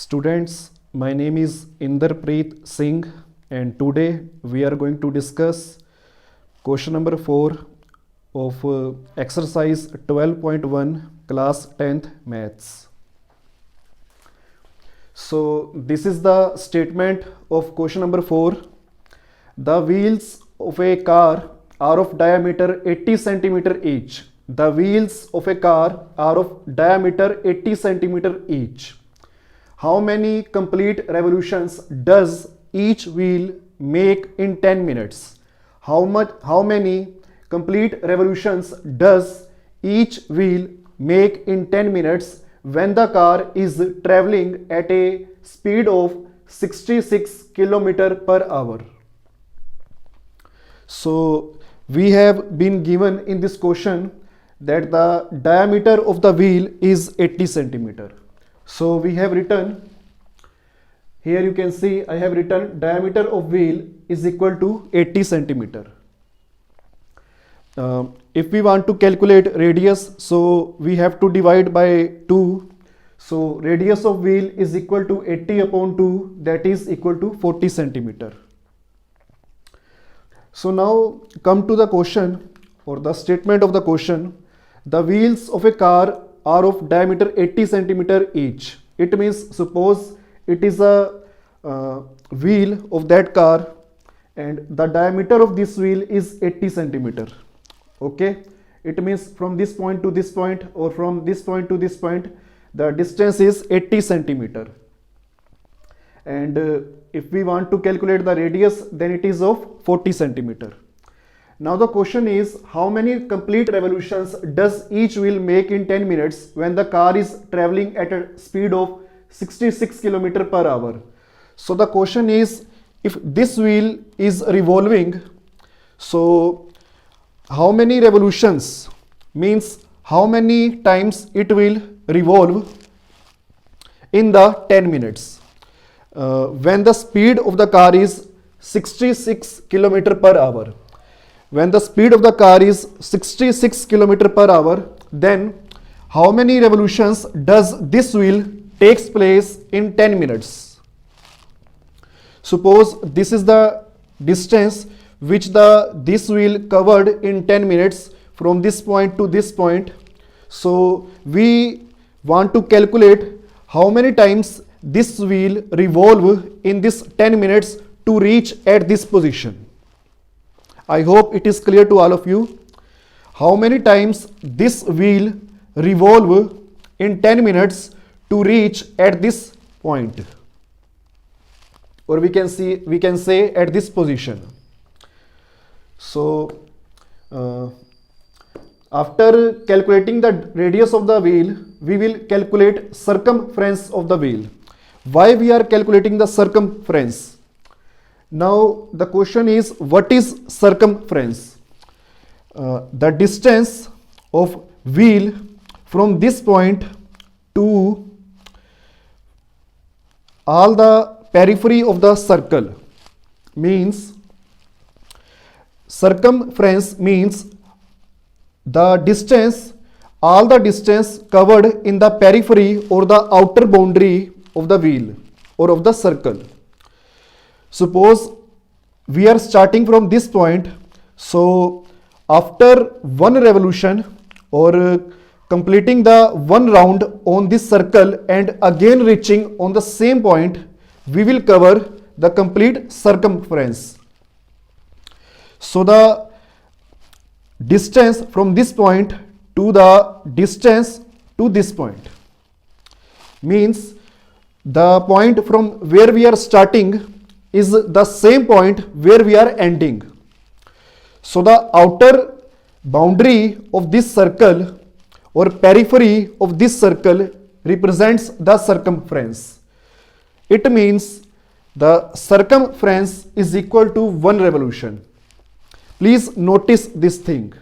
Students, my name is Inderpreet Singh and today we are going to discuss question number 4 of exercise 12.1 class 10th maths. So this is the statement of question number 4. The wheels of a car are of diameter 80 centimeter each. The wheels of a car are of diameter 80 centimeter each. How many complete revolutions does each wheel make in 10 minutes? How many complete revolutions does each wheel make in 10 minutes when the car is traveling at a speed of 66 kilometer per hour? So we have been given in this question that the diameter of the wheel is 80 centimeter. So we have written, here you can see I have written diameter of wheel is equal to 80 centimeter. If we want to calculate radius, so we have to divide by 2. So radius of wheel is equal to 80 upon 2, that is equal to 40 centimeter. So now come to the question or the statement of the question. The wheels of a car are of diameter 80 centimeter each. It means suppose it is a wheel of that car and the diameter of this wheel is 80 centimeter. Okay, it means from this point to this point or from this point to this point the distance is 80 centimeter. And if we want to calculate the radius, then it is of 40 centimeter. Now the question is, how many complete revolutions does each wheel make in 10 minutes when the car is traveling at a speed of 66 km per hour? So the question is, if this wheel is revolving, so how many revolutions means how many times it will revolve in the 10 minutes when the speed of the car is 66 km per hour. When the speed of the car is 66 km per hour, then how many revolutions does this wheel takes place in 10 minutes? Suppose this is the distance which this wheel covered in 10 minutes from this point to this point. So we want to calculate how many times this wheel revolve in this 10 minutes to reach at this position. I hope it is clear to all of you. How many times this wheel revolve in 10 minutes to reach at this point, or we can say at this position. So after calculating the radius of the wheel, we will calculate circumference of the wheel. Why we are calculating the circumference? Now the question is, what is circumference? The distance of wheel from this point to all the periphery of the circle means, circumference means the distance, all the distance covered in the periphery or the outer boundary of the wheel or of the circle. Suppose we are starting from this point, so after one revolution or completing the one round on this circle and again reaching on the same point, we will cover the complete circumference. So the distance from this point to the distance to this point means the point from where we are starting is the same point where we are ending. So the outer boundary of this circle or periphery of this circle represents the circumference. It means the circumference is equal to one revolution. Please notice this thing.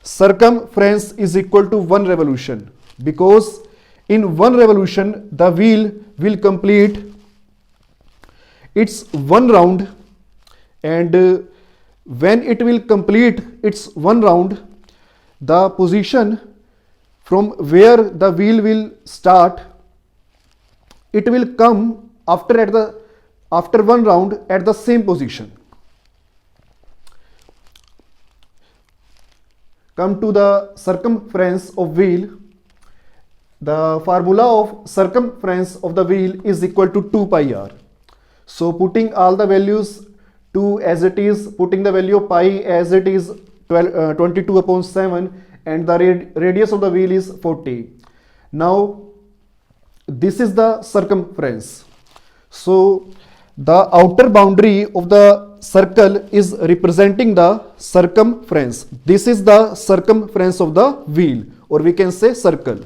Circumference is equal to one revolution because in one revolution the wheel will complete its one round, and when it will complete its one round, the position from where the wheel will start it will come after one round at the same position. Come to the circumference of wheel. The formula of circumference of the wheel is equal to 2 pi r. So putting all the values 2 as it is, putting the value of pi as it is 22 upon 7, and the radius of the wheel is 40. Now this is the circumference. So the outer boundary of the circle is representing the circumference. This is the circumference of the wheel, or we can say circle.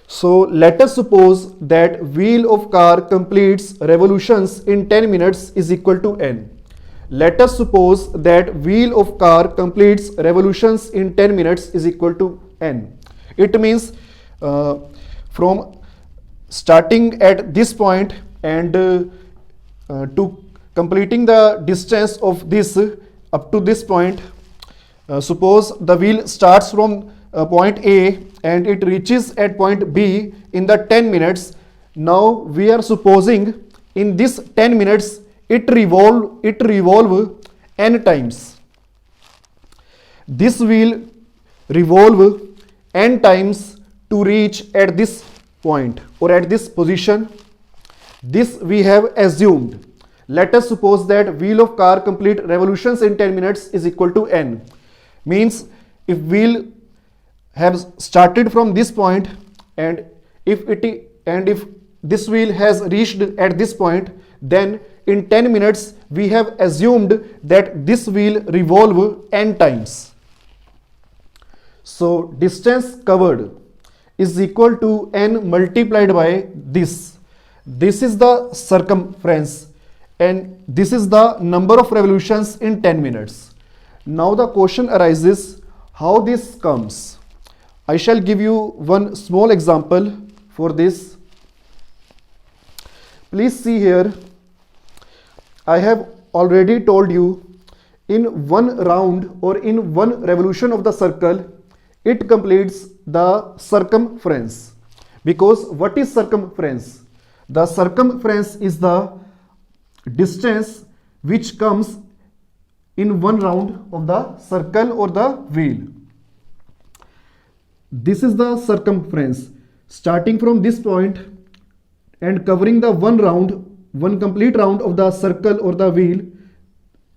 So let us suppose that wheel of car completes revolutions in 10 minutes is equal to n. Let us suppose that wheel of car completes revolutions in 10 minutes is equal to n. It means from starting at this point and to completing the distance of this up to this point, suppose the wheel starts from point A and it reaches at point B in the 10 minutes. Now we are supposing in this 10 minutes it revolve n times. This will revolve n times to reach at this point or at this position. This we have assumed. Let us suppose that wheel of car complete revolutions in 10 minutes is equal to n. Means if wheel have started from this point and if this wheel has reached at this point, then in 10 minutes we have assumed that this wheel revolve n times. So distance covered is equal to n multiplied by this. This is the circumference and this is the number of revolutions in 10 minutes. Now the question arises, how this comes? I shall give you one small example for this. Please see here. I have already told you in one round or in one revolution of the circle, it completes the circumference. Because what is circumference? The circumference is the distance which comes in one round of the circle or the wheel. This is the circumference starting from this point and covering the one complete round of the circle or the wheel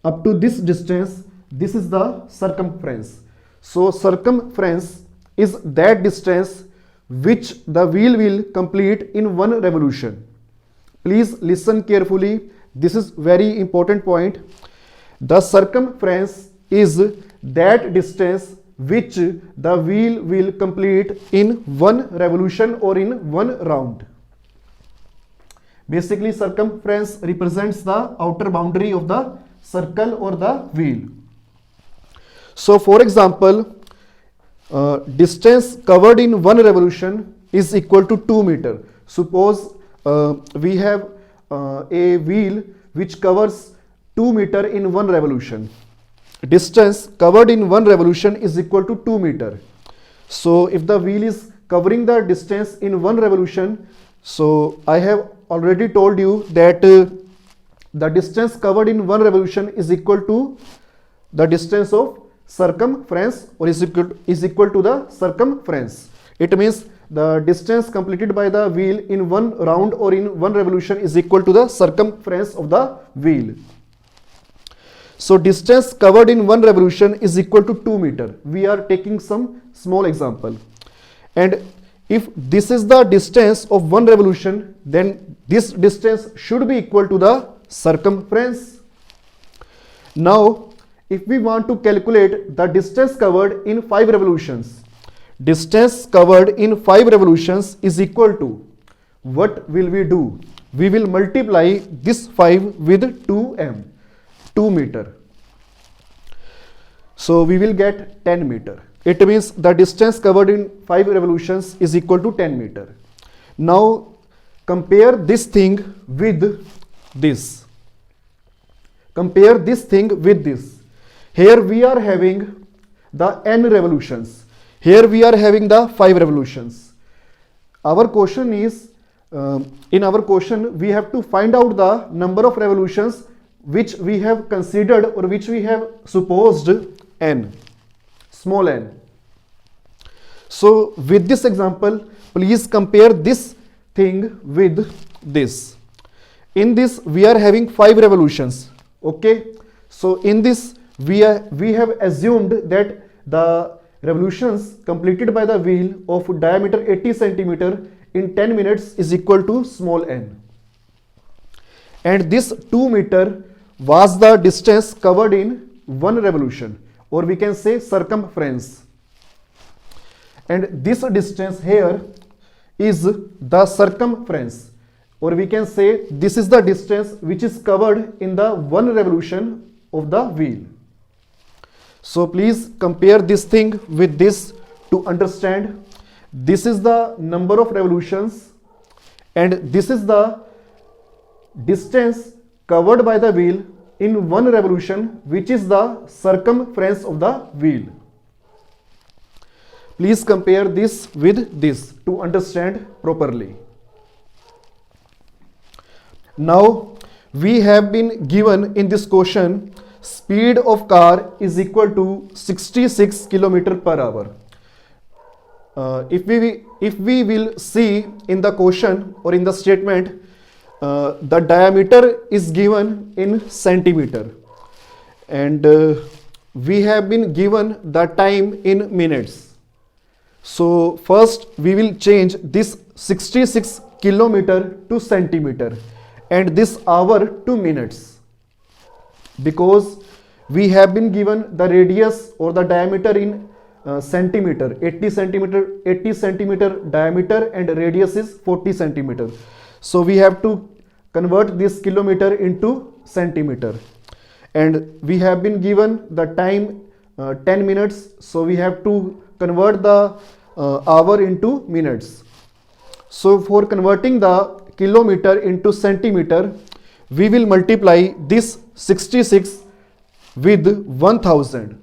up to this distance. This is the circumference. So circumference is that distance which the wheel will complete in one revolution. Please listen carefully. This is very important point. The circumference is that distance which the wheel will complete in one revolution or in one round. Basically, circumference represents the outer boundary of the circle or the wheel. So for example, distance covered in one revolution is equal to 2 meter. Suppose we have a wheel which covers 2 meter in one revolution. Distance covered in one revolution is equal to 2 meter. So if the wheel is covering the distance in one revolution, so I have already told you that the distance covered in one revolution is equal to the distance of circumference, or is equal to the circumference. It means the distance completed by the wheel in one round or in one revolution is equal to the circumference of the wheel. So distance covered in one revolution is equal to 2 meter. We are taking some small example. And if this is the distance of one revolution, then this distance should be equal to the circumference. Now, if we want to calculate the distance covered in 5 revolutions, distance covered in 5 revolutions is equal to, what will we do? We will multiply this 5 with 2m, 2 meter. So we will get 10 meter. It means the distance covered in 5 revolutions is equal to 10 meter. Now compare this thing with this. Compare this thing with this. Here we are having the n revolutions. Here we are having the 5 revolutions. Our question is in our question we have to find out the number of revolutions which we have considered or which we have supposed n, small n. So with this example, please compare this thing with this. In this we are having 5 revolutions. Okay, so in this we have assumed that the revolutions completed by the wheel of diameter 80 centimeter in 10 minutes is equal to small n, and this 2 meter was the distance covered in one revolution, or we can say circumference, and this distance here is the circumference, or we can say this is the distance which is covered in the one revolution of the wheel. So please compare this thing with this to understand. This is the number of revolutions and this is the distance covered by the wheel in one revolution, which is the circumference of the wheel. Please compare this with this to understand properly. Now we have been given in this question speed of car is equal to 66 km per hour. If we will see in the question or in the statement, the diameter is given in centimeter, and we have been given the time in minutes. So first we will change this 66 kilometer to centimeter and this hour to minutes, because we have been given the radius or the diameter in centimeter, 80 centimeter diameter and radius is 40 centimeter. So we have to convert this kilometer into centimeter, and we have been given the time 10 minutes, so we have to convert the hour into minutes. So for converting the kilometer into centimeter, we will multiply this 66 with 1000.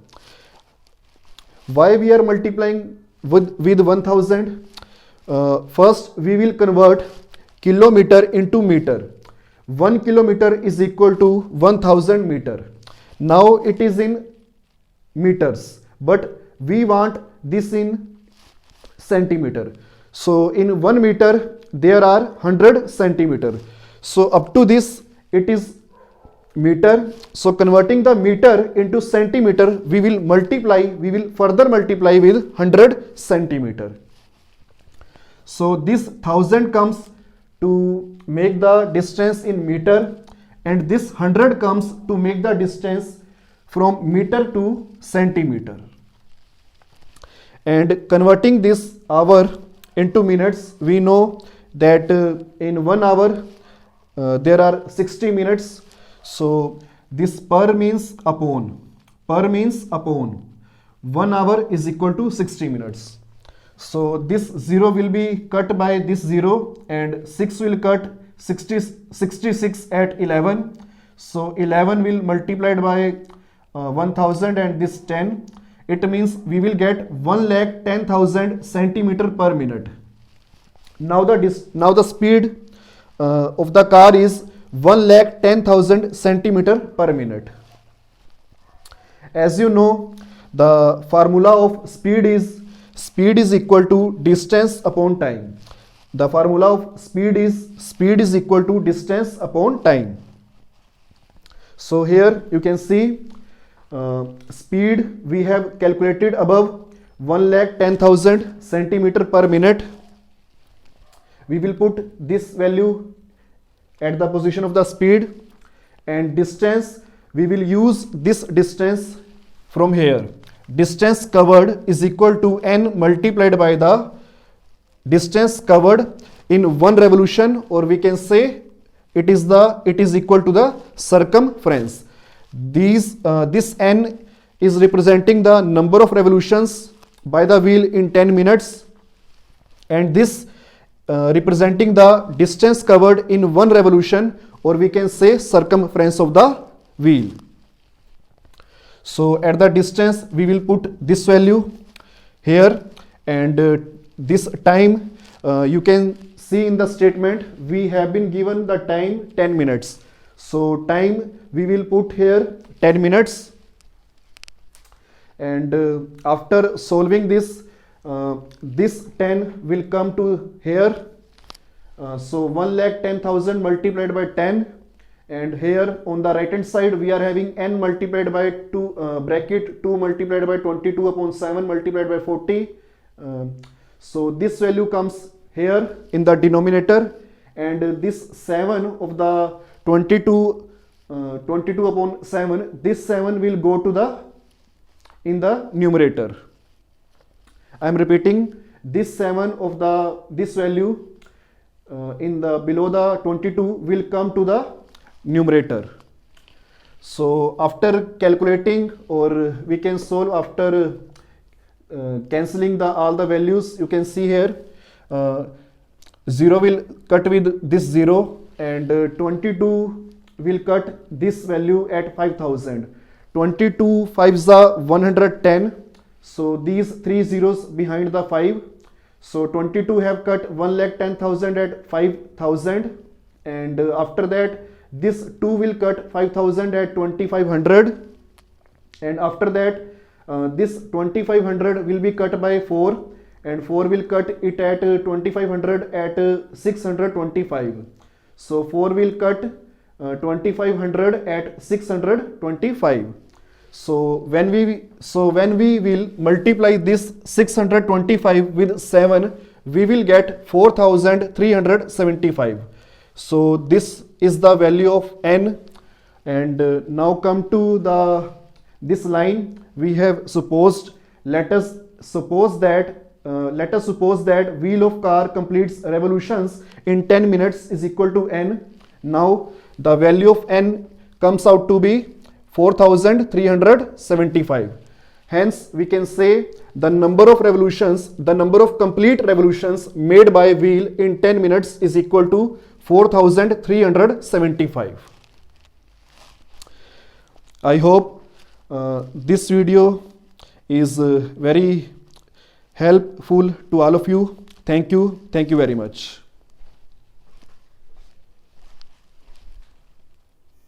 Why we are multiplying with 1000? First we will convert kilometer into meter. 1 kilometer is equal to 1000 meter. Now it is in meters, but we want this in centimeter. So in 1 meter there are 100 centimeter. So up to this it is meter. So converting the meter into centimeter, we will further multiply with 100 centimeter. So this 1000 comes to make the distance in meter, and this 100 comes to make the distance from meter to centimeter. And converting this hour into minutes, we know that in 1 hour there are 60 minutes. So this per means upon. 1 hour is equal to 60 minutes. So this 0 will be cut by this 0, and 6 will cut 66 at 11. So 11 will multiplied by 1000 and this 10. It means we will get 1,10,000 centimeter per minute. Now the speed of the car is 1,10,000 centimeter per minute. As you know, the formula of speed is equal to distance upon time. The formula of speed is equal to distance upon time. So here you can see speed we have calculated above 1,10,000 centimeter per minute. We will put this value at the position of the speed, and distance we will use this distance from here. Distance covered is equal to n multiplied by the distance covered in one revolution, or we can say it is equal to the circumference. This n is representing the number of revolutions by the wheel in 10 minutes, and this representing the distance covered in one revolution, or we can say circumference of the wheel. So at the distance we will put this value here, and this time you can see in the statement we have been given the time 10 minutes. So time we will put here 10 minutes, and after solving this, this 10 will come to here. So 1,10,000 multiplied by 10, and here on the right hand side we are having n multiplied by 2 bracket 2 multiplied by 22 upon 7 multiplied by 40. So this value comes here in the denominator, and this 7 of the 22 upon 7, this 7 will go to the in the numerator. I am repeating, this 7 of the this value in the below the 22 will come to the numerator. So after calculating, or we can solve after cancelling the all the values, you can see here 0 will cut with this 0, and 22 will cut this value at 5,000. 22 5s are 110, so these 3 zeros behind the 5, so 22 have cut 1,10,000 at 5,000, and after that this 2 will cut 5,000 at 2,500, and after that this 2,500 will be cut by 4, and 4 will cut it at 2,500 at 625. So 4 will cut 2,500 at 625. So when we will multiply this 625 with 7, we will get 4,375. So this is the value of n. And now come to this line we have supposed. Let us suppose that wheel of car completes revolutions in 10 minutes is equal to n. Now the value of n comes out to be 4,375. Hence we can say the number of complete revolutions made by wheel in 10 minutes is equal to 4,375. I hope this video is very helpful to all of you. Thank you very much.